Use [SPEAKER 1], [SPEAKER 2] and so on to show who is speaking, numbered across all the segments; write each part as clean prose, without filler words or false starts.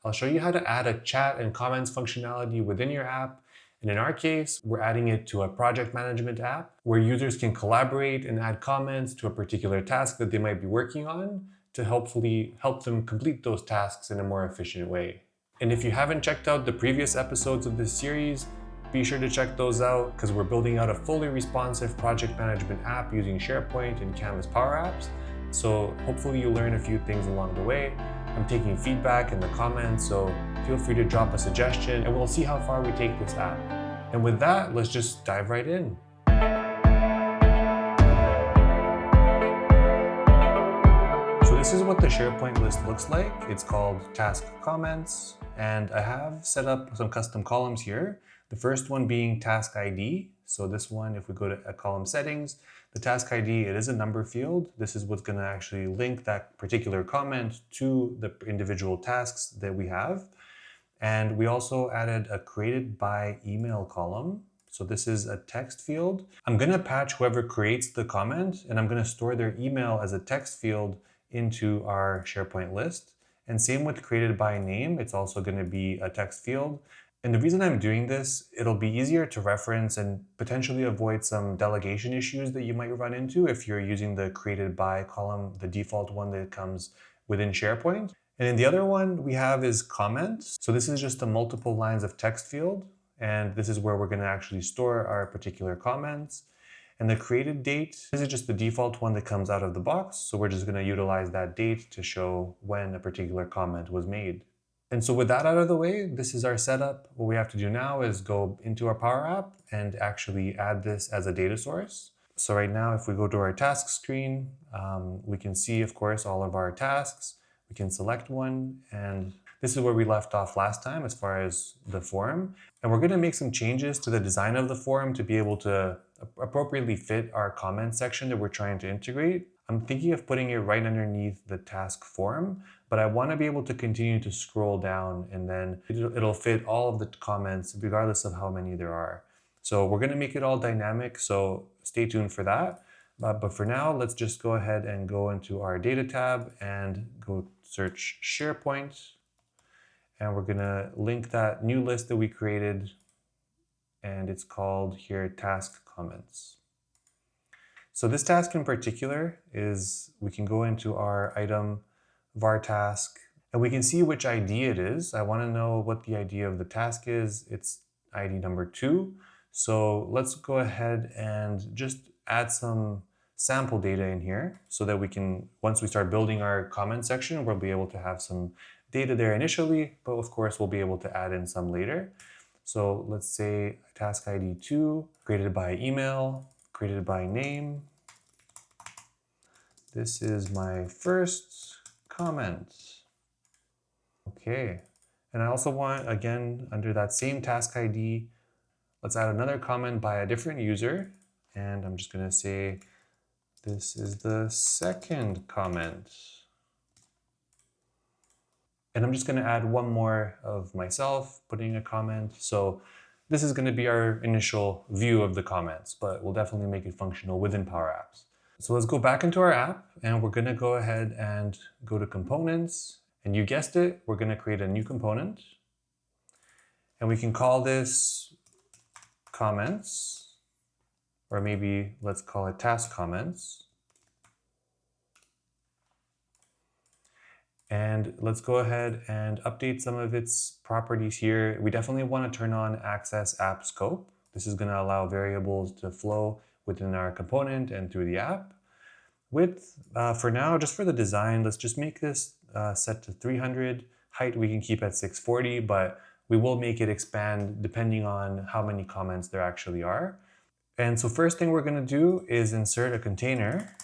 [SPEAKER 1] I'll show you how to add a chat and comments functionality within your app. And in our case, we're adding it to a project management app where users can collaborate and add comments to a particular task that they might be working on to hopefully help them complete those tasks in a more efficient way. And if you haven't checked out the previous episodes of this series, be sure to check those out because we're building out a fully responsive project management app using SharePoint and Canvas Power Apps. So hopefully you learn a few things along the way. I'm taking feedback in the comments, so feel free to drop a suggestion and we'll see how far we take this app. And with that, let's just dive right in. So this is what the SharePoint list looks like. It's called Task Comments, and I have set up some custom columns here. The first one being Task ID. So this one, if we go to column settings, the task ID, it is a number field. This is what's going to actually link that particular comment to the individual tasks that we have. And we also added a created by email column. So this is a text field. I'm going to patch whoever creates the comment, and I'm going to store their email as a text field into our SharePoint list. And same with created by name, it's also going to be a text field. And the reason I'm doing this, it'll be easier to reference and potentially avoid some delegation issues that you might run into if you're using the created by column, the default one that comes within SharePoint. And then the other one we have is comments. So this is just a multiple lines of text field. And this is where we're going to actually store our particular comments. And the created date, this is just the default one that comes out of the box. So we're just going to utilize that date to show when a particular comment was made. And so with that out of the way, this is our setup. What we have to do now is go into our Power App and actually add this as a data source. So right now, if we go to our task screen, we can see, of course, all of our tasks. We can select one, and this is where we left off last time as far as the form. And we're going to make some changes to the design of the form to be able to appropriately fit our comment section that we're trying to integrate. I'm thinking of putting it right underneath the task form, but I want to be able to continue to scroll down and then it'll fit all of the comments regardless of how many there are. So we're going to make it all dynamic, so stay tuned for that. But for now, let's just go ahead and go into our data tab and go search SharePoint. And we're going to link that new list that we created, and it's called here task comments. So this task in particular is, we can go into our item var task and we can see which ID it is. I want to know what the ID of the task is. It's ID number 2. So let's go ahead and just add some sample data in here so that we can, once we start building our comment section, we'll be able to have some data there initially, but of course we'll be able to add in some later. So let's say task ID 2, created by email, created by name. This is my first comment. Okay, and I also want, again, under that same task ID, let's add another comment by a different user. And I'm just going to say, this is the second comment. And I'm just going to add one more of myself, putting a comment. So this is going to be our initial view of the comments, but we'll definitely make it functional within Power Apps. So let's go back into our app and we're going to go ahead and go to components. And you guessed it, we're going to create a new component. And we can call this comments, or maybe let's call it task comments. And let's go ahead and update some of its properties here. We definitely want to turn on access app scope. This is going to allow variables to flow within our component and through the app. Width, for now, just for the design, let's just make this set to 300. Height we can keep at 640, but we will make it expand depending on how many comments there actually are. And so first thing we're going to do is insert a container,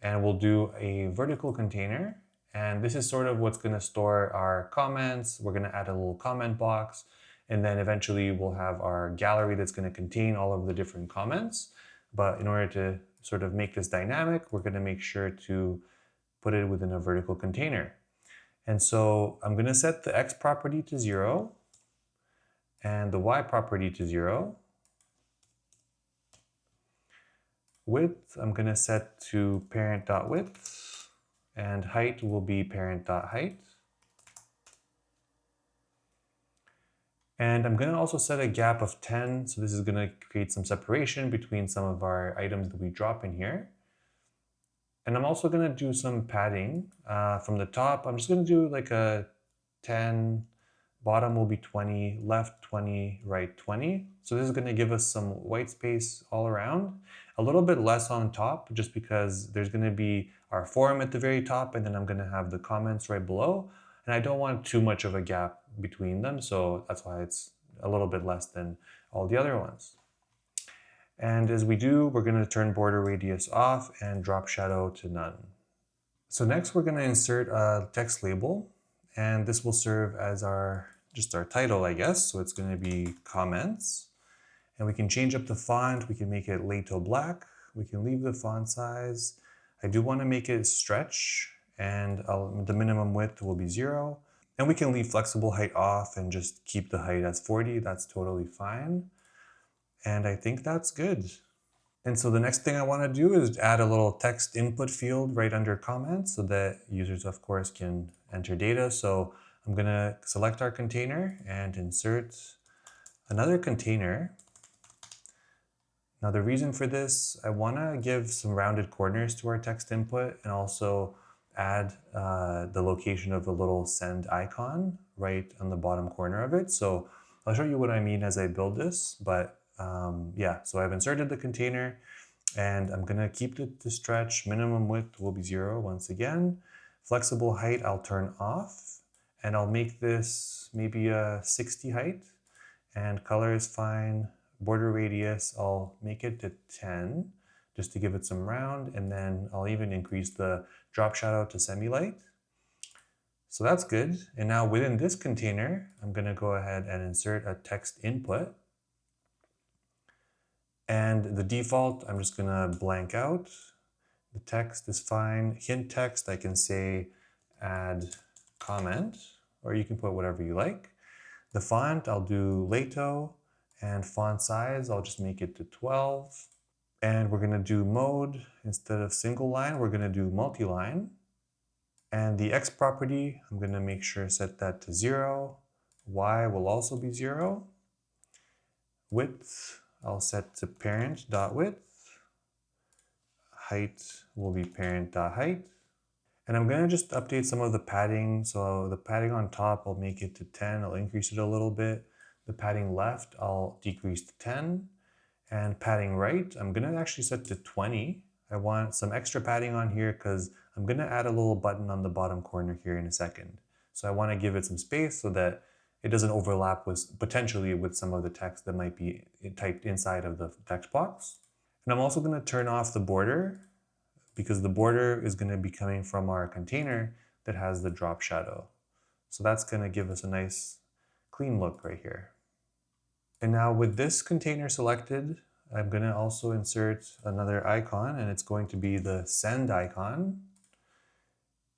[SPEAKER 1] and we'll do a vertical container. And this is sort of what's going to store our comments. We're going to add a little comment box, and then eventually we'll have our gallery that's going to contain all of the different comments. But in order to sort of make this dynamic, we're going to make sure to put it within a vertical container. And so I'm going to set the X property to 0 and the Y property to 0. Width, I'm going to set to parent.width, and height will be parent.height. And I'm gonna also set a gap of 10. So this is gonna create some separation between some of our items that we drop in here. And I'm also gonna do some padding from the top. I'm just gonna do like a 10, bottom will be 20, left 20, right 20. So this is gonna give us some white space all around. A little bit less on top just because there's gonna be our forum at the very top and then I'm gonna have the comments right below. And I don't want too much of a gap between them. So that's why it's a little bit less than all the other ones. And as we do, we're going to turn border radius off and drop shadow to none. So next we're going to insert a text label, and this will serve as just our title, I guess. So it's going to be comments, and we can change up the font. We can make it Lato black. We can leave the font size. I do want to make it stretch, and the minimum width will be 0. And we can leave flexible height off and just keep the height as 40. That's totally fine. And I think that's good. And so the next thing I want to do is add a little text input field right under comments so that users, of course, can enter data. So I'm going to select our container and insert another container. Now the reason for this, I want to give some rounded corners to our text input and also add the location of the little send icon right on the bottom corner of it. So I'll show you what I mean as I build this, but yeah, so I've inserted the container and I'm gonna keep it to stretch. Minimum width will be 0 once again. Flexible height I'll turn off and I'll make this maybe a 60 height, and color is fine. Border radius, I'll make it to 10 just to give it some round, and then I'll even increase the drop shadow to semi-light. So that's good. And now within this container, I'm gonna go ahead and insert a text input. And the default, I'm just gonna blank out. The text is fine. Hint text, I can say add comment, or you can put whatever you like. The font, I'll do Lato, and font size, I'll just make it to 12. And we're gonna do mode, instead of single line, we're gonna do multi-line. And the X property, I'm gonna make sure set that to 0. Y will also be 0. Width, I'll set to parent.width. Height will be parent.height. And I'm gonna just update some of the padding. So the padding on top, I'll make it to 10. I'll increase it a little bit. The padding left, I'll decrease to 10. And padding right, I'm gonna actually set to 20. I want some extra padding on here because I'm gonna add a little button on the bottom corner here in a second. So I wanna give it some space so that it doesn't overlap with potentially with some of the text that might be typed inside of the text box. And I'm also gonna turn off the border because the border is gonna be coming from our container that has the drop shadow. So that's gonna give us a nice clean look right here. And now with this container selected, I'm gonna also insert another icon, and it's going to be the send icon.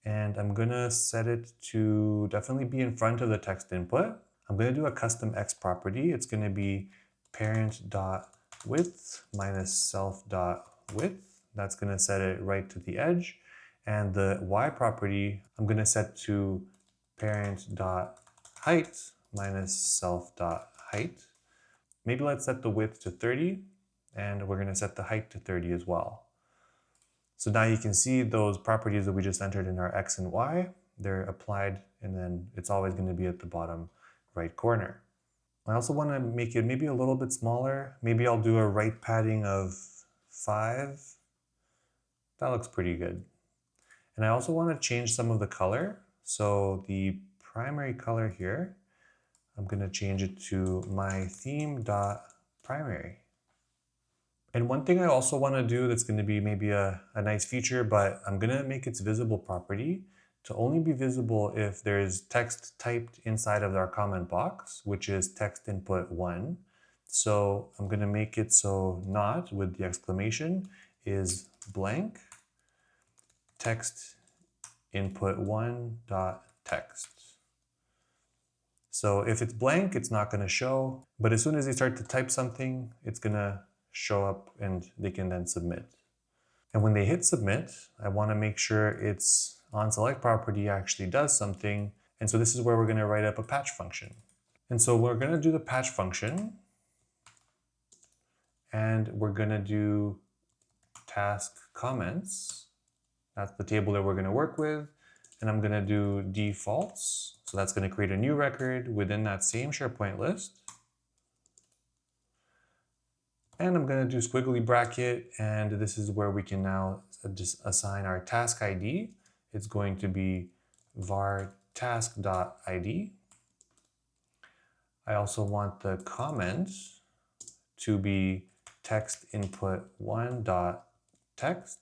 [SPEAKER 1] And I'm gonna set it to definitely be in front of the text input. I'm gonna do a custom X property. It's gonna be parent.width minus self.width. That's gonna set it right to the edge. And the Y property, I'm gonna set to parent.height minus self.height. Maybe let's set the width to 30, and we're gonna set the height to 30 as well. So now you can see those properties that we just entered in our X and Y, they're applied, and then it's always gonna be at the bottom right corner. I also wanna make it maybe a little bit smaller. Maybe I'll do a right padding of 5. That looks pretty good. And I also wanna change some of the color. So the primary color here, I'm gonna change it to my theme.primary. And one thing I also want to do that's going to be maybe a nice feature, but I'm going to make its visible property to only be visible if there's text typed inside of our comment box, which is text input 1. So I'm going to make it so not with the exclamation is blank text input 1 dot text. So if it's blank, it's not going to show, but as soon as they start to type something, it's going to show up and they can then submit. And when they hit submit, I want to make sure its onSelect property actually does something. And so this is where we're going to write up a patch function. And so we're going to do the patch function, and we're going to do task comments. That's the table that we're going to work with. And I'm going to do defaults. So that's going to create a new record within that same SharePoint list. And I'm going to do squiggly bracket, and this is where we can now just assign our task ID. It's going to be var task.id. I also want the comment to be text input 1.text.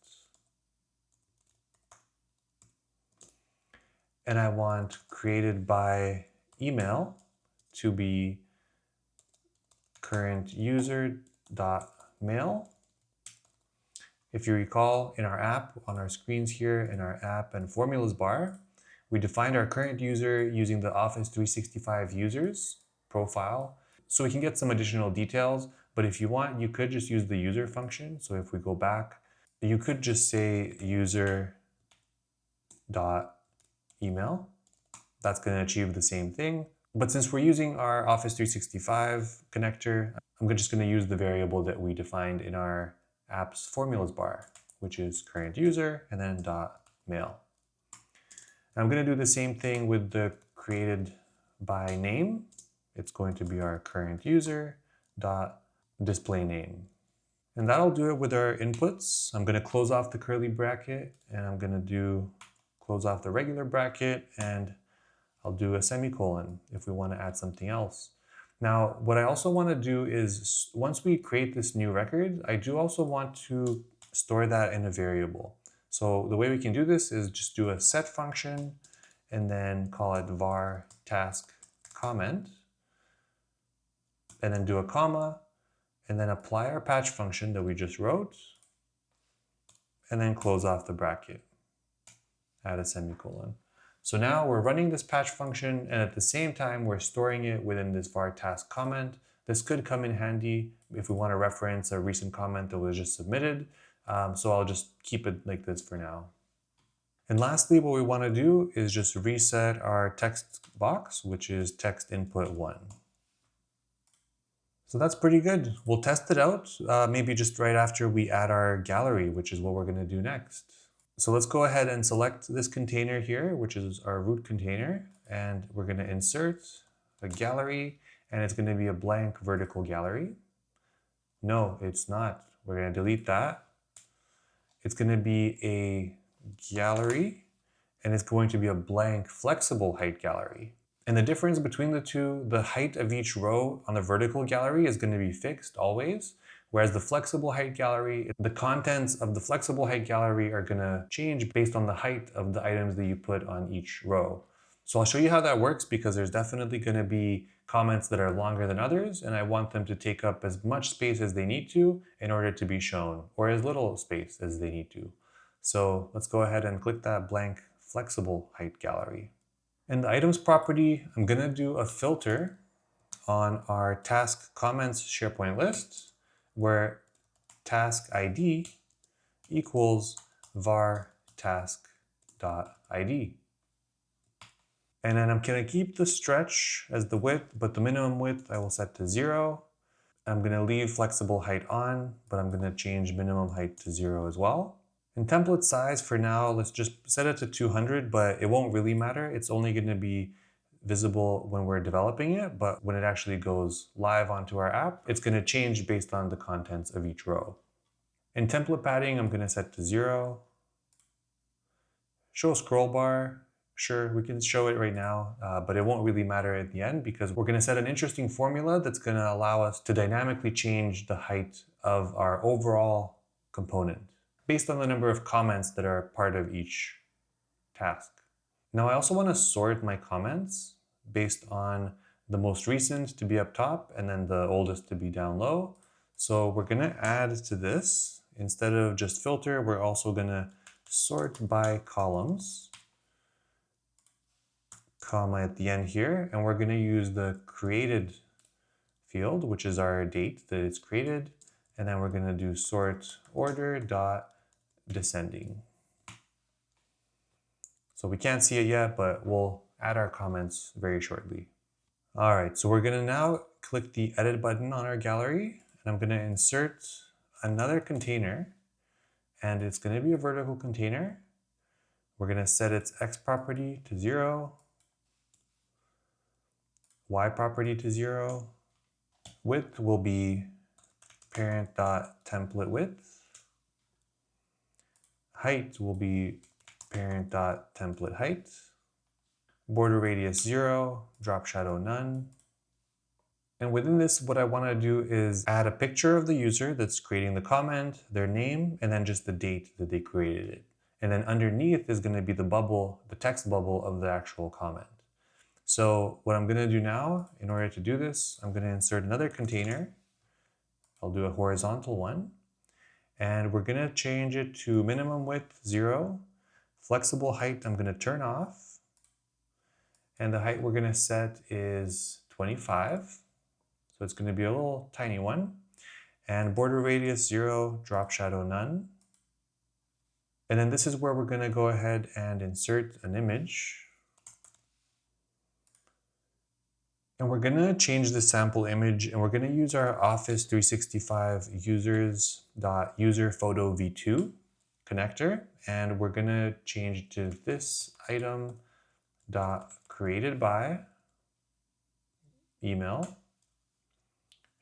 [SPEAKER 1] And I want created by email to be current user.mail. If you recall, in our app, on our screens here, in our app and formulas bar, we defined our current user using the Office 365 users profile. So we can get some additional details, but if you want, you could just use the user function. So if we go back, you could just say user.email. That's going to achieve the same thing. But since we're using our Office 365 connector, I'm just going to use the variable that we defined in our app's formulas bar, which is current user and then .mail. I'm going to do the same thing with the created by name. It's going to be our current user .display name. And that'll do it with our inputs. I'm going to close off the curly bracket, and I'm going to close off the regular bracket, and I'll do a semicolon if we want to add something else. Now, what I also want to do is, once we create this new record, I do also want to store that in a variable. So the way we can do this is just do a set function and then call it var task comment, and then do a comma, and then apply our patch function that we just wrote, and then close off the bracket, add a semicolon. So now we're running this patch function, and at the same time, we're storing it within this var task comment. This could come in handy if we want to reference a recent comment that was just submitted. So I'll just keep it like this for now. And lastly, what we want to do is just reset our text box, which is text input 1. So that's pretty good. We'll test it out, maybe just right after we add our gallery, which is what we're going to do next. So let's go ahead and select this container here, which is our root container, and we're going to insert a gallery, and it's going to be a blank vertical gallery. No, it's not. We're going to delete that. It's going to be a gallery, and it's going to be a blank flexible height gallery. And the difference between the two, the height of each row on the vertical gallery is going to be fixed always. Whereas the flexible height gallery, the contents of the flexible height gallery are going to change based on the height of the items that you put on each row. So I'll show you how that works, because there's definitely going to be comments that are longer than others, and I want them to take up as much space as they need to in order to be shown, or as little space as they need to. So let's go ahead and click that blank flexible height gallery. In the items property, I'm going to do a filter on our task comments SharePoint list, where task ID equals var task.id. And then I'm going to keep the stretch as the width, but the minimum width I will set to 0. I'm going to leave flexible height on, but I'm going to change minimum height to 0 as well. And template size for now, let's just set it to 200, but it won't really matter. It's only going to be visible when we're developing it, but when it actually goes live onto our app, it's going to change based on the contents of each row. In template padding, I'm going to set to 0. Show scroll bar. Sure, we can show it right now, but it won't really matter at the end, because we're going to set an interesting formula that's going to allow us to dynamically change the height of our overall component based on the number of comments that are part of each task. Now I also want to sort my comments based on the most recent to be up top and then the oldest to be down low. So we're going to add to this, instead of just filter, we're also going to sort by columns, comma at the end here, and we're going to use the created field, which is our date that it's created, and then we're going to do sort order dot descending. So we can't see it yet, but we'll add our comments very shortly. All right, so we're gonna now click the edit button on our gallery, and I'm gonna insert another container, and it's gonna be a vertical container. We're gonna set its X property to 0, Y property to 0. Width will be parent.template width. Height will be parent.template height. Border radius 0, drop shadow none. And within this, what I want to do is add a picture of the user that's creating the comment, their name, and then just the date that they created it. And then underneath is going to be the bubble, the text bubble of the actual comment. So what I'm going to do now, in order to do this, I'm going to insert another container. I'll do a horizontal one. And we're going to change it to minimum width 0. Flexible height I'm going to turn off. And the height we're going to set is 25. So it's going to be a little tiny one. And border radius 0, drop shadow none. And then this is where we're going to go ahead and insert an image. And we're going to change the sample image, and we're going to use our Office 365 users.userPhotoV2 connector. And we're going to change it to this item dot created by email.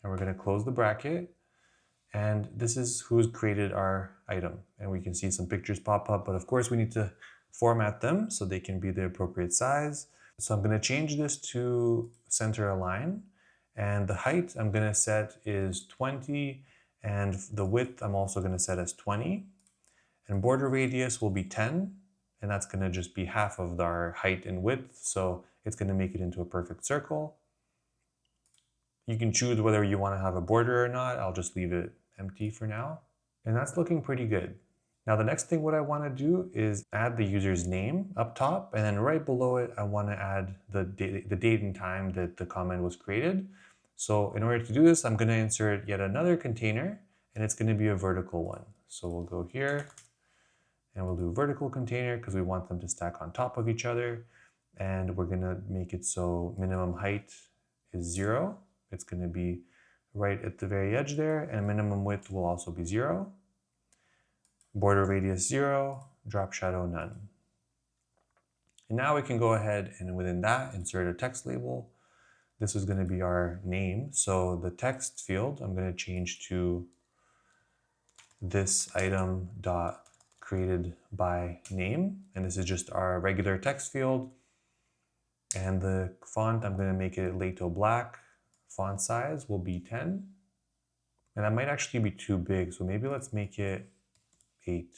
[SPEAKER 1] And we're going to close the bracket. And this is who's created our item. And we can see some pictures pop up, but of course we need to format them so they can be the appropriate size. So I'm going to change this to center align. And the height I'm going to set is 20. And the width I'm also going to set as 20. And border radius will be 10. And that's going to just be half of our height and width. So it's going to make it into a perfect circle. You can choose whether you want to have a border or not. I'll just leave it empty for now. And that's looking pretty good. Now the next thing what I want to do is add the user's name up top, and then right below it I want to add the date and time that the comment was created. So in order to do this, I'm going to insert yet another container, and it's going to be a vertical one. So we'll go here and we'll do a vertical container because we want them to stack on top of each other. And we're going to make it so minimum height is 0. It's going to be right at the very edge there, and minimum width will also be 0. Border radius 0, drop shadow none. And now we can go ahead and within that insert a text label. This is going to be our name. So the text field I'm going to change to this item dot created by name. And this is just our regular text field. And the font, I'm going to make it Lato black. Font size will be 10. And that might actually be too big. So maybe let's make it 8.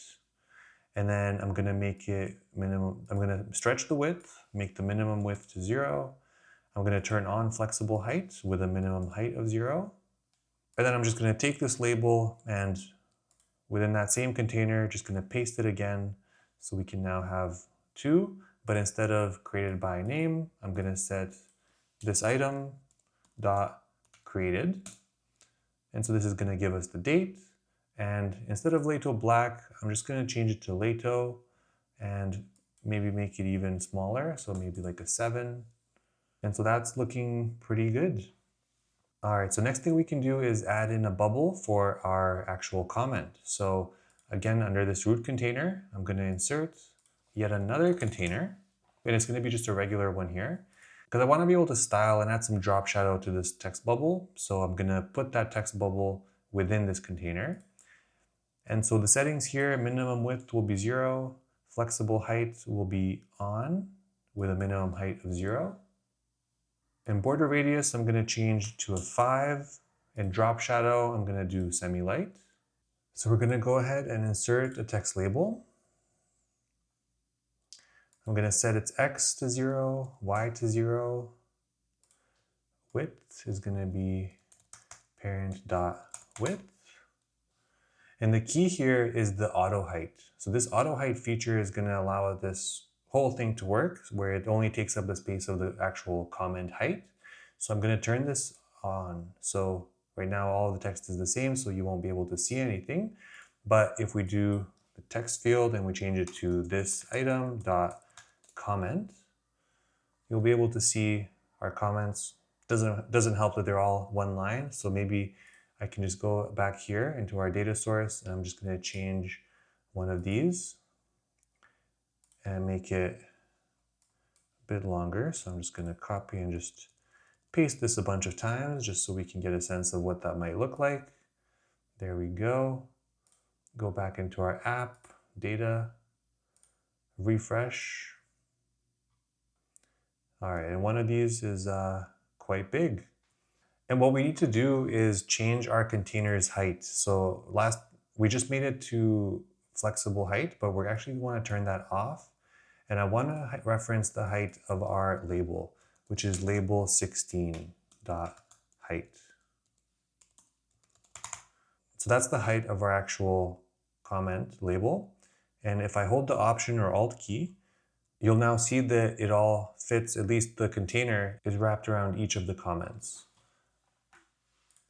[SPEAKER 1] And then I'm going to make it minimum. I'm going to stretch the width, make the minimum width to 0. I'm going to turn on flexible height with a minimum height of 0. And then I'm just going to take this label and within that same container, just going to paste it again. So we can now have 2, but instead of created by name, I'm going to set this item dot created. And so this is going to give us the date. And instead of Lato black, I'm just going to change it to Lato and maybe make it even smaller. So maybe like a 7. And so that's looking pretty good. All right, so next thing we can do is add in a bubble for our actual comment. So again, under this root container, I'm going to insert yet another container. And it's going to be just a regular one here, because I want to be able to style and add some drop shadow to this text bubble. So I'm going to put that text bubble within this container. And so the settings here, minimum width will be 0, flexible height will be on with a minimum height of 0. And border radius, I'm going to change to a 5. And drop shadow, I'm going to do semi-light. So we're going to go ahead and insert a text label. I'm going to set its X to 0, Y to 0. Width is going to be parent.width. And the key here is the auto height. So this auto height feature is going to allow this whole thing to work, where it only takes up the space of the actual comment height. So I'm going to turn this on. So right now all of the text is the same, so you won't be able to see anything. But if we do the text field and we change it to this item dot comment, you'll be able to see our comments Doesn't help that they're all one line. So maybe I can just go back here into our data source, and I'm just going to change one of these and make it a bit longer. So I'm just going to copy and just paste this a bunch of times just so we can get a sense of what that might look like. There we go. Go back into our app, data, refresh. All right, and one of these is quite big. And what we need to do is change our container's height. So we just made it to flexible height, but we actually want to turn that off. And I want to reference the height of our label, which is label 16 dot height. So that's the height of our actual comment label. And if I hold the Option or Alt key, you'll now see that it all fits, at least the container is wrapped around each of the comments.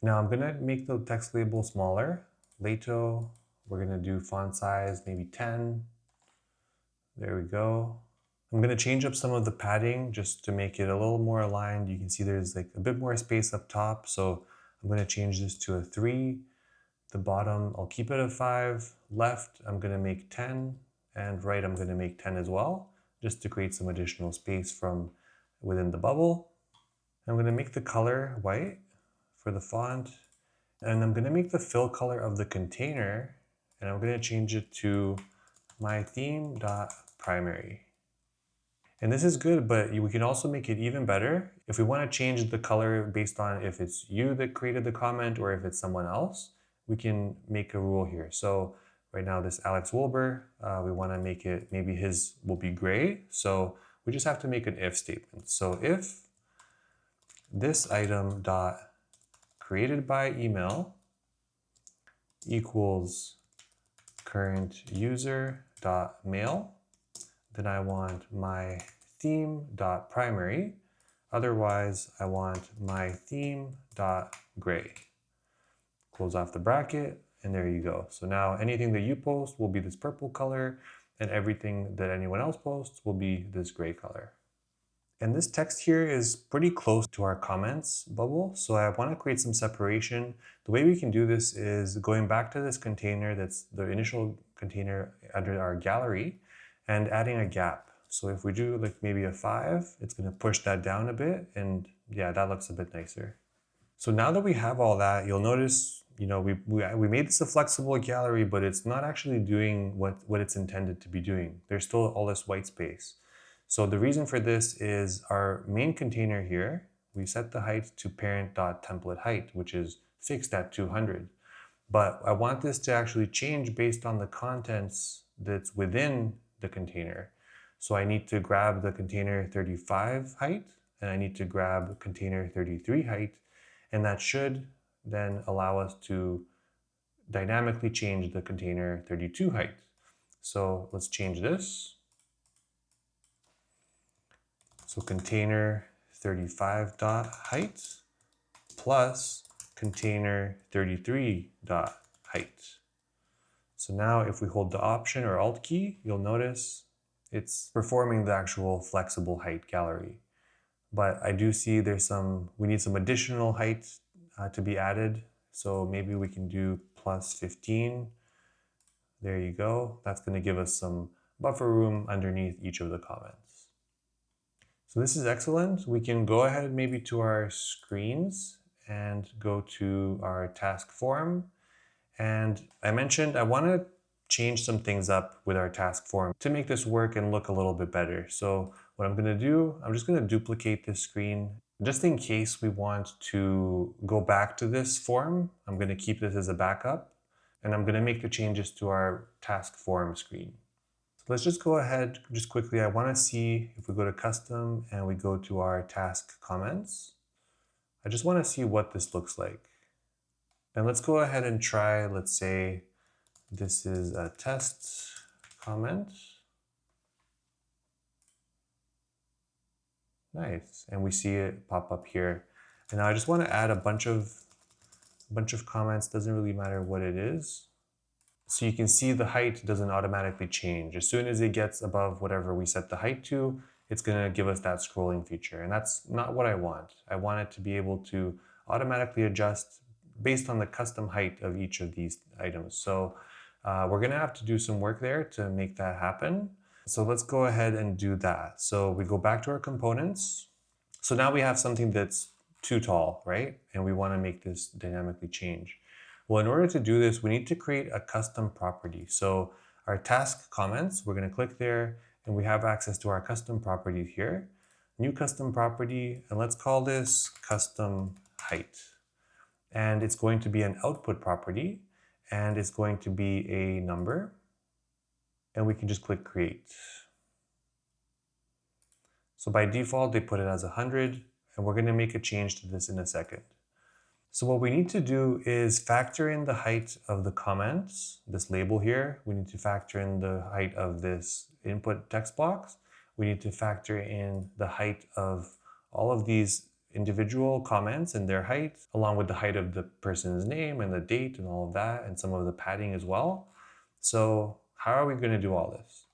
[SPEAKER 1] Now I'm gonna make the text label smaller. Lato, we're gonna do font size, maybe 10. There we go. I'm gonna change up some of the padding just to make it a little more aligned. You can see there's like a bit more space up top. So I'm gonna change this to a 3. The bottom, I'll keep it at 5. Left, I'm gonna make 10. And right, I'm gonna make 10 as well, just to create some additional space from within the bubble. I'm gonna make the color white for the font. And I'm going to make the fill color of the container, and I'm going to change it to my theme.primary. And this is good, but we can also make it even better. If we want to change the color based on if it's you that created the comment or if it's someone else, we can make a rule here. So right now this Alex Wilbur, we want to make it, maybe his will be gray. So we just have to make an if statement. So if this item dot created by email equals current user dot mail, then I want my theme dot primary. Otherwise, I want my theme dot gray. Close off the bracket, and there you go. So now anything that you post will be this purple color, and everything that anyone else posts will be this gray color. And this text here is pretty close to our comments bubble, so I want to create some separation. The way we can do this is going back to this container that's the initial container under our gallery and adding a gap. So if we do like maybe a 5, it's going to push that down a bit, and yeah, that looks a bit nicer. So now that we have all that, you'll notice, you know, we made this a flexible gallery, but it's not actually doing what it's intended to be doing. There's still all this white space. So the reason for this is our main container here, we set the height to parent.template_height, which is fixed at 200. But I want this to actually change based on the contents that's within the container. So I need to grab the container 35 height, and I need to grab container 33 height, and that should then allow us to dynamically change the container 32 height. So let's change this. So container 35.height plus container 33.height. So now if we hold the Option or Alt key, you'll notice it's performing the actual flexible height gallery. But I do see we need some additional height to be added. So maybe we can do plus 15. There you go. That's going to give us some buffer room underneath each of the comments. So this is excellent. We can go ahead maybe to our screens and go to our task form. And I mentioned I want to change some things up with our task form to make this work and look a little bit better. So what I'm going to do, I'm just going to duplicate this screen just in case we want to go back to this form. I'm going to keep this as a backup, and I'm going to make the changes to our task form screen. So let's just go ahead just quickly. I want to see if we go to custom and we go to our task comments. I just want to see what this looks like. And let's go ahead and try, let's say this is a test comment. Nice, and we see it pop up here. And now I just want to add a bunch of comments, doesn't really matter what it is. So you can see the height doesn't automatically change. As soon as it gets above whatever we set the height to, it's going to give us that scrolling feature. And that's not what I want. I want it to be able to automatically adjust based on the custom height of each of these items. So we're going to have to do some work there to make that happen. So let's go ahead and do that. So we go back to our components. So now we have something that's too tall, right? And we want to make this dynamically change. Well, in order to do this, we need to create a custom property. So our task comments, we're going to click there and we have access to our custom property here. New custom property, and let's call this custom height. And it's going to be an output property and it's going to be a number. And we can just click create. So by default, they put it as 100, and we're going to make a change to this in a second. So what we need to do is factor in the height of the comments, this label here. We need to factor in the height of this input text box. We need to factor in the height of all of these individual comments and their height, along with the height of the person's name and the date and all of that, and some of the padding as well. So how are we going to do all this?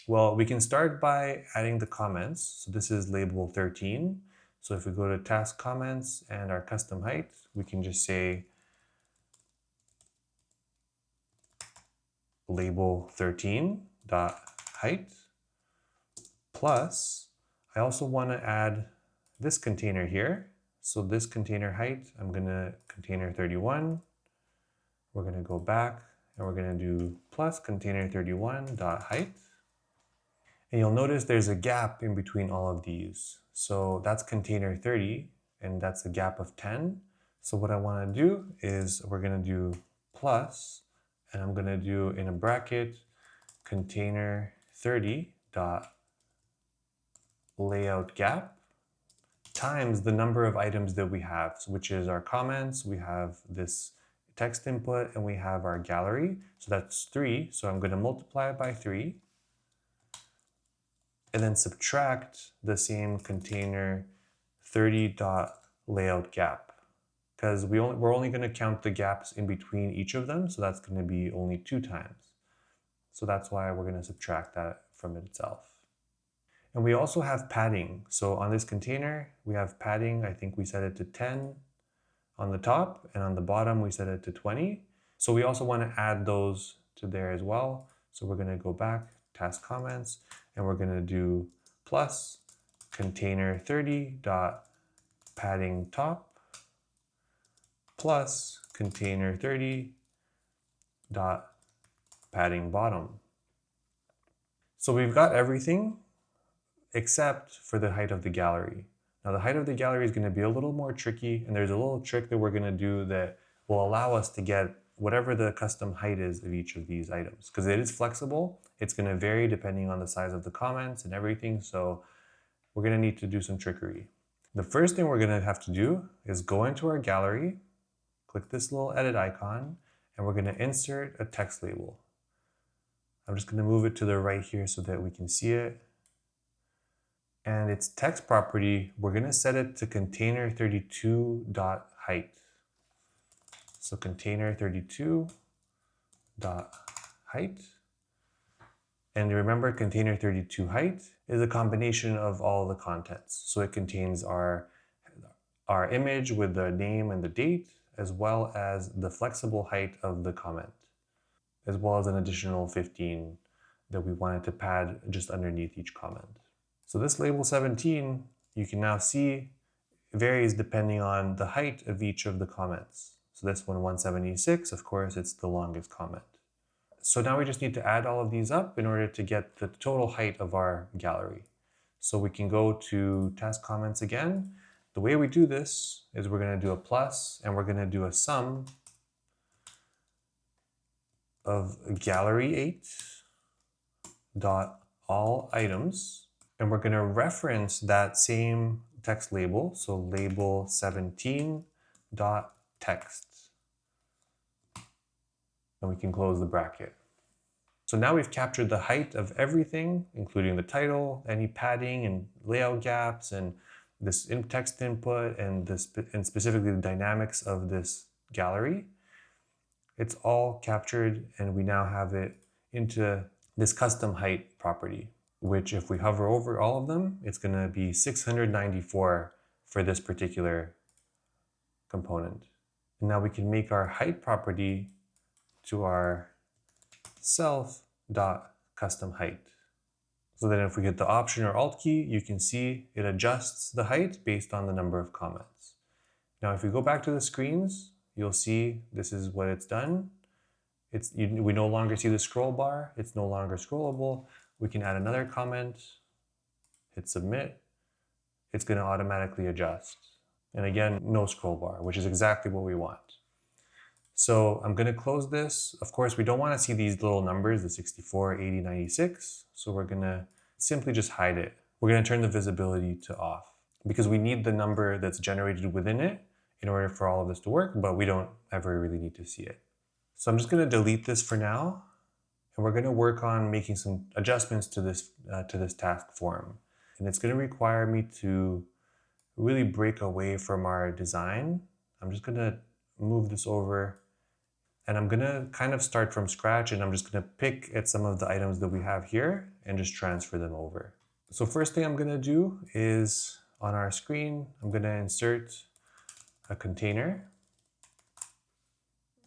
[SPEAKER 1] Well, we can start by adding the comments. So this is label 13. So if we go to task comments and our custom height, we can just say label 13 dot height plus, I also want to add this container here. So this container height, I'm going to container 31. We're going to go back and we're going to do plus container 31 dot height. And you'll notice there's a gap in between all of these. So that's container 30 and that's a gap of 10. So what I want to do is we're going to do plus, and I'm going to do in a bracket container 30 dot layout gap times the number of items that we have, which is our comments, we have this text input, and we have our gallery. So that's 3. So I'm going to multiply it by 3. And then subtract the same container 30 dot layout gap, because we're only going to count the gaps in between each of them, so that's going to be only 2 times. So that's why we're going to subtract that from itself. And we also have padding. So on this container, we have padding. I think we set it to 10 on the top, and on the bottom we set it to 20. So we also want to add those to there as well. So we're going to go back, task comments, and we're going to do plus container 30 dot padding top plus container 30 dot padding bottom. So we've got everything except for the height of the gallery. Now the height of the gallery is going to be a little more tricky, and there's a little trick that we're going to do that will allow us to get whatever the custom height is of each of these items. Because it is flexible, it's going to vary depending on the size of the comments and everything, so we're going to need to do some trickery. The first thing we're going to have to do is go into our gallery, click this little edit icon, and we're going to insert a text label. I'm just going to move it to the right here so that we can see it. And its text property, we're going to set it to container 32 dot height. So container 32 dot height. And remember, container 32 height is a combination of all the contents. So it contains our image with the name and the date, as well as the flexible height of the comment, as well as an additional 15 that we wanted to pad just underneath each comment. So this label 17, you can now see, varies depending on the height of each of the comments. So this one, 176, of course, it's the longest comment. So now we just need to add all of these up in order to get the total height of our gallery. So we can go to task comments again. The way we do this is we're going to do a plus, and we're going to do a sum of gallery 8 dot all items. And we're going to reference that same text label, so label 17 dot text. And we can close the bracket. So now we've captured the height of everything, including the title, any padding and layout gaps, and this text input, and specifically the dynamics of this gallery. It's all captured, and we now have it into this custom height property. which if we hover over all of them, it's going to be 694 for this particular component. And now we can make our height property to our self.customHeight. So then if we hit the Option or Alt key, you can see it adjusts the height based on the number of comments. Now if we go back to the screens, you'll see this is what it's done. We no longer see the scroll bar. It's no longer scrollable. We can add another comment, hit submit. It's going to automatically adjust. And again, no scroll bar, which is exactly what we want. So I'm going to close this. Of course, we don't want to see these little numbers, the 64, 80, 96. So we're going to simply just hide it. We're going to turn the visibility to off because we need the number that's generated within it in order for all of this to work, but we don't ever really need to see it. So I'm just going to delete this for now, and we're going to work on making some adjustments to this task form. And it's going to require me to really break away from our design. I'm just going to move this over, and I'm going to kind of start from scratch, and I'm just going to pick at some of the items that we have here and just transfer them over. So first thing I'm going to do is on our screen, I'm going to insert a container,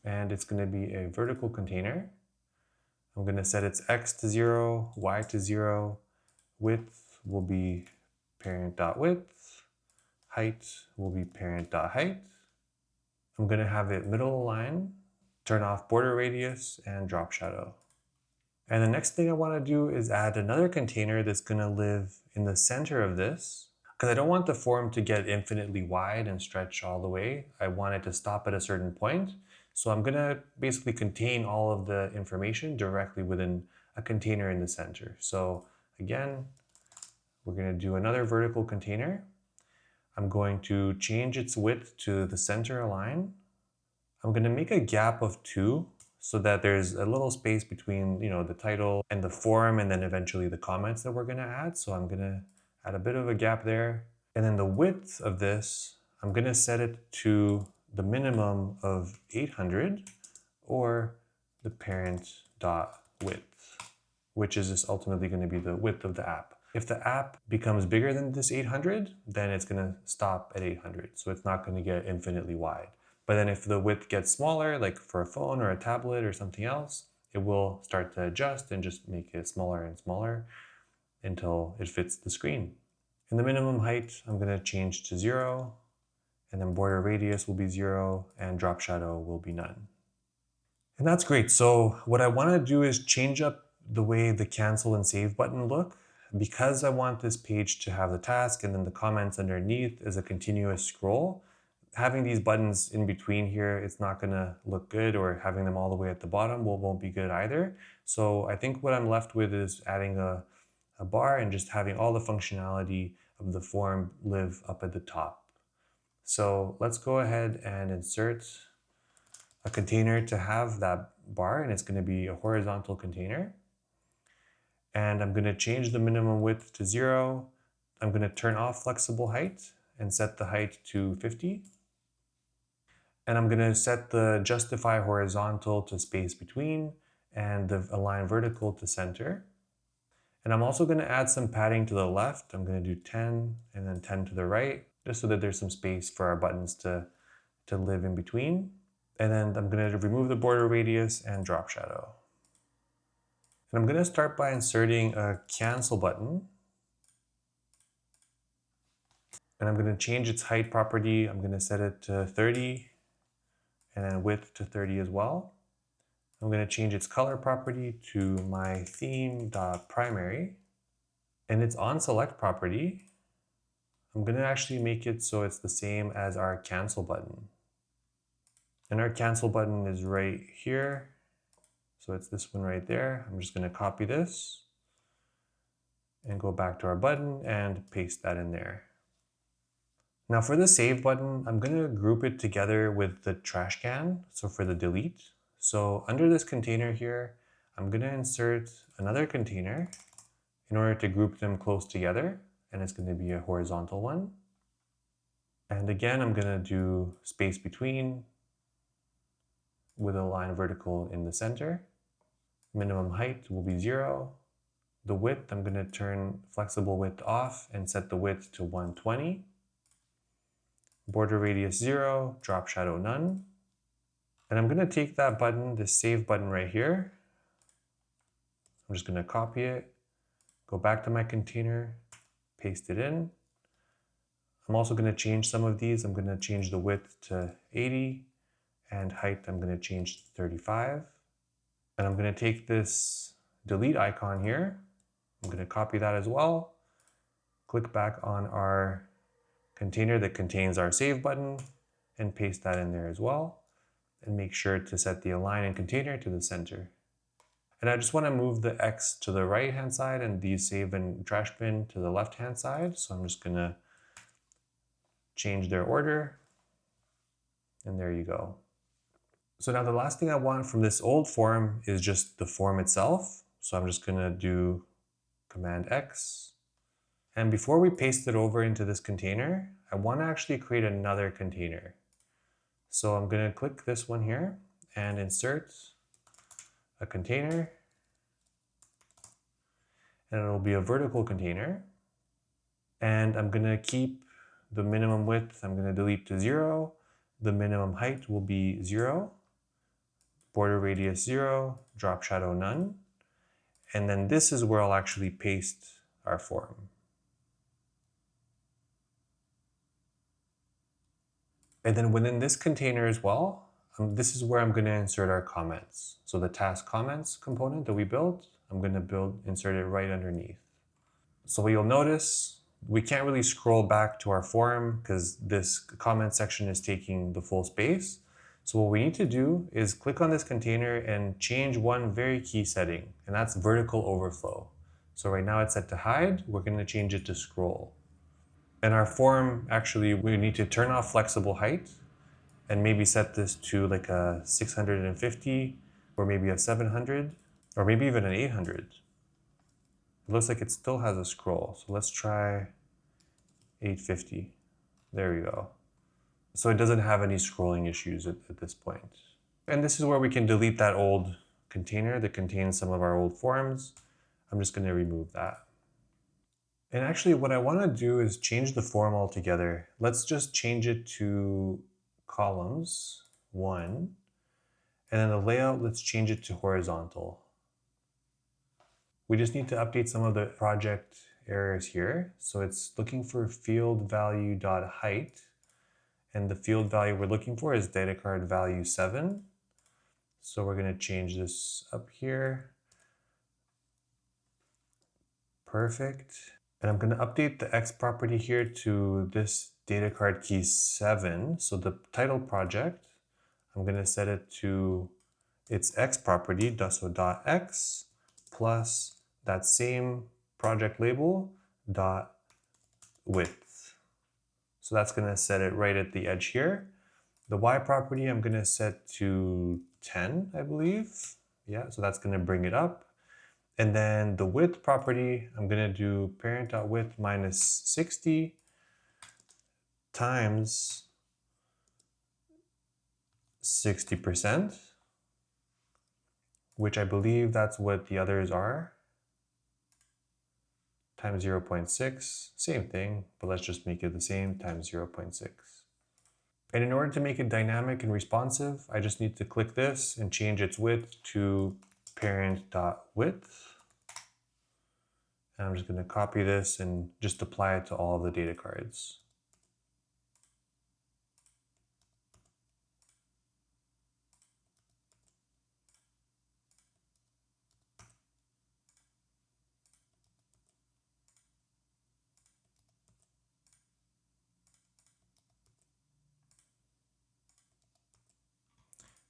[SPEAKER 1] and it's going to be a vertical container. I'm going to set its X to 0, Y to 0, width will be parent.width, height will be parent.height. I'm going to have it middle align, turn off border radius and drop shadow. And the next thing I want to do is add another container that's going to live in the center of this, because I don't want the form to get infinitely wide and stretch all the way. I want it to stop at a certain point. So I'm going to basically contain all of the information directly within a container in the center. So again, we're going to do another vertical container. I'm going to change its width to the center align. I'm going to make a gap of 2 so that there's a little space between, the title and the form, and then eventually the comments that we're going to add. So I'm going to add a bit of a gap there. And then the width of this, I'm going to set it to the minimum of 800 or the parent.width, which is just ultimately going to be the width of the app. If the app becomes bigger than this 800, then it's going to stop at 800. So it's not going to get infinitely wide. But then if the width gets smaller, like for a phone or a tablet or something else, it will start to adjust and just make it smaller and smaller until it fits the screen. And the minimum height, I'm going to change to 0. And then border radius will be 0 and drop shadow will be none. And that's great. So what I want to do is change up the way the cancel and save button look. Because I want this page to have the task and then the comments underneath as a continuous scroll, having these buttons in between here, it's not going to look good, or having them all the way at the bottom won't be good either. So I think what I'm left with is adding a bar and just having all the functionality of the form live up at the top. So let's go ahead and insert a container to have that bar, and it's going to be a horizontal container. And I'm going to change the minimum width to 0. I'm going to turn off flexible height and set the height to 50. And I'm going to set the justify horizontal to space between and the align vertical to center. And I'm also going to add some padding to the left. I'm going to do 10 and then 10 to the right, just so that there's some space for our buttons to live in between. And then I'm going to remove the border radius and drop shadow. And I'm going to start by inserting a cancel button. And I'm going to change its height property. I'm going to set it to 30 and then width to 30 as well. I'm going to change its color property to my theme.primary. And its onSelect property, I'm going to actually make it so it's the same as our cancel button. And our cancel button is right here. So it's this one right there. I'm just going to copy this and go back to our button and paste that in there. Now for the save button, I'm going to group it together with the trash can. So for the delete. So under this container here, I'm going to insert another container in order to group them close together. And it's going to be a horizontal one. And again, I'm going to do space between with a line vertical in the center. Minimum height will be 0. The width, I'm going to turn flexible width off and set the width to 120. Border radius 0, drop shadow none. And I'm going to take that button, this save button right here. I'm just going to copy it, go back to my container, paste it in. I'm also going to change some of these. I'm going to change the width to 80 and height I'm going to change to 35. And I'm going to take this delete icon here. I'm going to copy that as well. Click back on our container that contains our save button and paste that in there as well. And make sure to set the align and container to the center. And I just want to move the X to the right hand side and the save and trash bin to the left hand side. So I'm just going to change their order. And there you go. So now the last thing I want from this old form is just the form itself. So I'm just going to do Command X. And before we paste it over into this container, I want to actually create another container. So I'm going to click this one here and insert a container. And it'll be a vertical container. And I'm going to keep the minimum width, I'm going to delete to 0. The minimum height will be 0. Border radius 0, drop shadow none. And then this is where I'll actually paste our form. And then within this container as well, this is where I'm going to insert our comments. So the task comments component that we built, I'm going to insert it right underneath. So what you'll notice, we can't really scroll back to our form because this comment section is taking the full space. So what we need to do is click on this container and change one very key setting, and that's vertical overflow. So right now it's set to hide, we're going to change it to scroll. And our form, actually, we need to turn off flexible height and maybe set this to like a 650 or maybe a 700 or maybe even an 800. It looks like it still has a scroll. So let's try 850. There we go. So it doesn't have any scrolling issues at this point. And this is where we can delete that old container that contains some of our old forms. I'm just going to remove that. And actually what I want to do is change the form altogether. Let's just change it to columns 1. And then the layout, let's change it to horizontal. We just need to update some of the project errors here. So it's looking for field value.height. And the field value we're looking for is data card value 7. So we're going to change this up here. Perfect. And I'm going to update the X property here to this data card key 7. So the title project, I'm going to set it to its X property, so .x plus that same project label dot width. So that's going to set it right at the edge here. The Y property I'm going to set to 10, I believe. Yeah, so that's going to bring it up. And then the width property, I'm going to do parent.width minus 60 times 60%, which I believe that's what the others are, times 0.6, same thing, but let's just make it the same, times 0.6. And in order to make it dynamic and responsive, I just need to click this and change its width to parent.width. And I'm just going to copy this and just apply it to all of the data cards.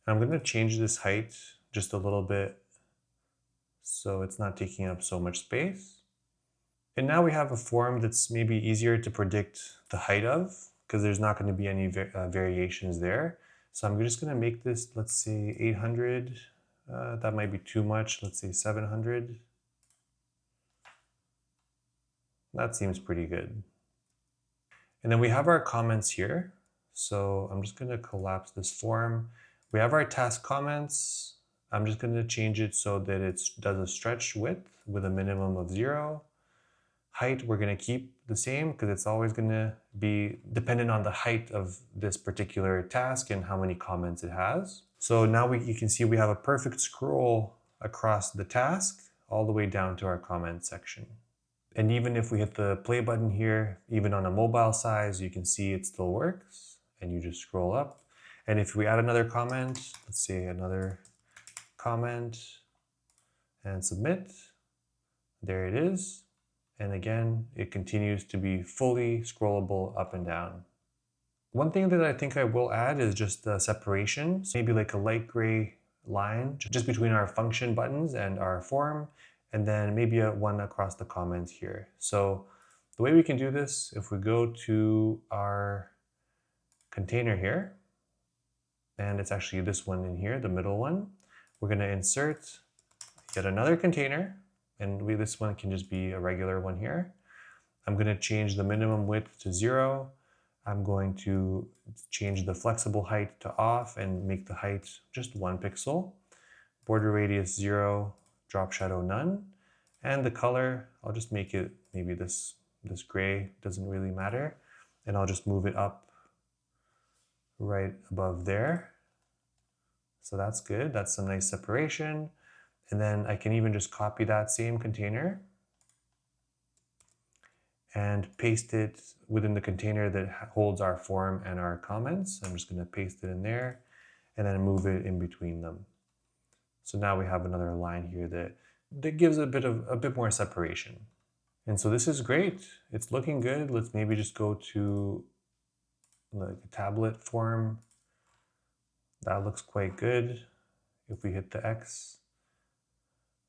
[SPEAKER 1] I'm going to change this height just a little bit so it's not taking up so much space. And now we have a form that's maybe easier to predict the height of because there's not going to be any variations there. So I'm just going to make this, let's say 800. That might be too much. Let's say 700. That seems pretty good. And then we have our comments here. So I'm just going to collapse this form. We have our task comments. I'm just going to change it so that it does a stretch width with a minimum of 0. Height, we're going to keep the same because it's always going to be dependent on the height of this particular task and how many comments it has. So now you can see we have a perfect scroll across the task all the way down to our comment section. And even if we hit the play button here, even on a mobile size, you can see it still works, and you just scroll up. And if we add another comment, let's say another comment and submit, there it is. And again, it continues to be fully scrollable up and down. One thing that I think I will add is just the separation. So maybe like a light gray line just between our function buttons and our form, and then maybe one across the comments here. So the way we can do this, if we go to our container here, and it's actually this one in here, the middle one, we're going to insert yet another container, and this one can just be a regular one here. I'm going to change the minimum width to 0. I'm going to change the flexible height to off and make the height just 1 pixel. Border radius 0, drop shadow none. And the color, I'll just make it maybe this gray, doesn't really matter. And I'll just move it up right above there. So that's good, that's some nice separation. And then I can even just copy that same container and paste it within the container that holds our form and our comments. I'm just going to paste it in there and then move it in between them. So now we have another line here that gives a bit more separation. And so this is great. It's looking good. Let's maybe just go to like a tablet form. That looks quite good. If we hit the X,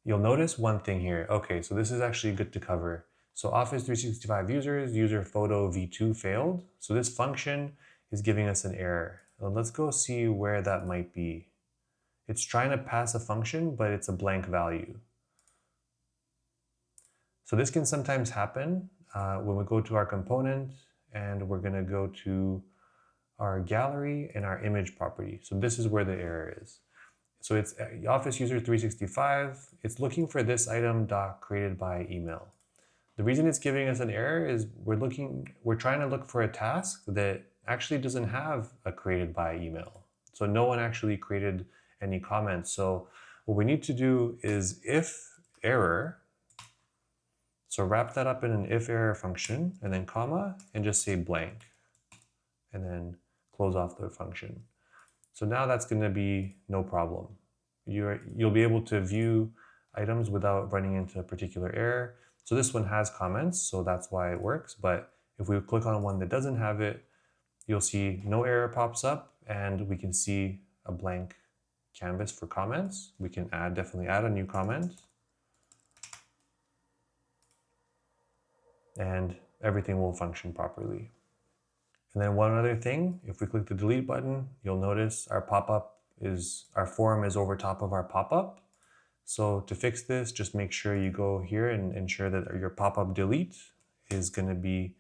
[SPEAKER 1] you'll notice one thing here. Okay, so this is actually good to cover. So Office 365 users, user photo v2 failed. So this function is giving us an error. Well, let's go see where that might be. It's trying to pass a function, but it's a blank value. So this can sometimes happen when we go to our component and we're going to go to our gallery and our image property. So this is where the error is. So it's Office user 365. It's looking for this item doc created by email. The reason it's giving us an error is we're trying to look for a task that actually doesn't have a created by email. So no one actually created any comments. So what we need to do is if error, so wrap that up in an if error function and then comma and just say blank and then close off the function. So now that's going to be no problem. You'll be able to view items without running into a particular error. So this one has comments, so that's why it works. But if we click on one that doesn't have it, you'll see no error pops up and we can see a blank canvas for comments. We can definitely add a new comment. And everything will function properly. And then one other thing, if we click the delete button, you'll notice our form is over top of our pop-up. So to fix this, just make sure you go here and ensure that your pop-up delete is going to be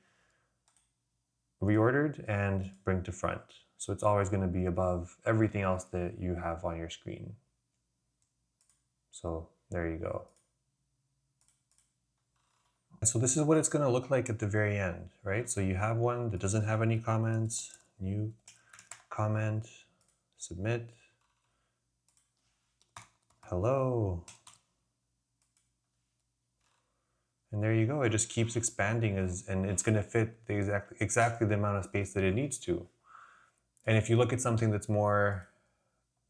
[SPEAKER 1] reordered and bring to front. So it's always going to be above everything else that you have on your screen. So there you go. So this is what it's going to look like at the very end, right? So you have one that doesn't have any comments, new comment, submit, hello. And there you go. It just keeps expanding and it's going to fit exactly the amount of space that it needs to. And if you look at something that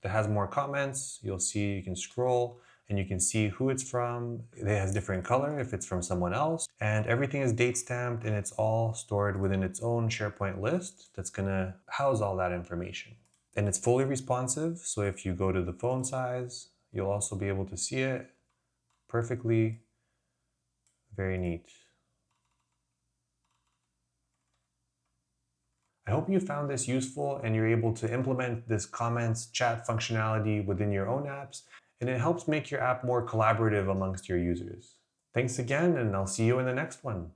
[SPEAKER 1] has more comments, you'll see you can scroll and you can see who it's from. It has different color if it's from someone else. And everything is date stamped and it's all stored within its own SharePoint list that's gonna house all that information. And it's fully responsive, so if you go to the phone size, you'll also be able to see it perfectly. Very neat. I hope you found this useful and you're able to implement this comments chat functionality within your own apps, and it helps make your app more collaborative amongst your users. Thanks again, and I'll see you in the next one.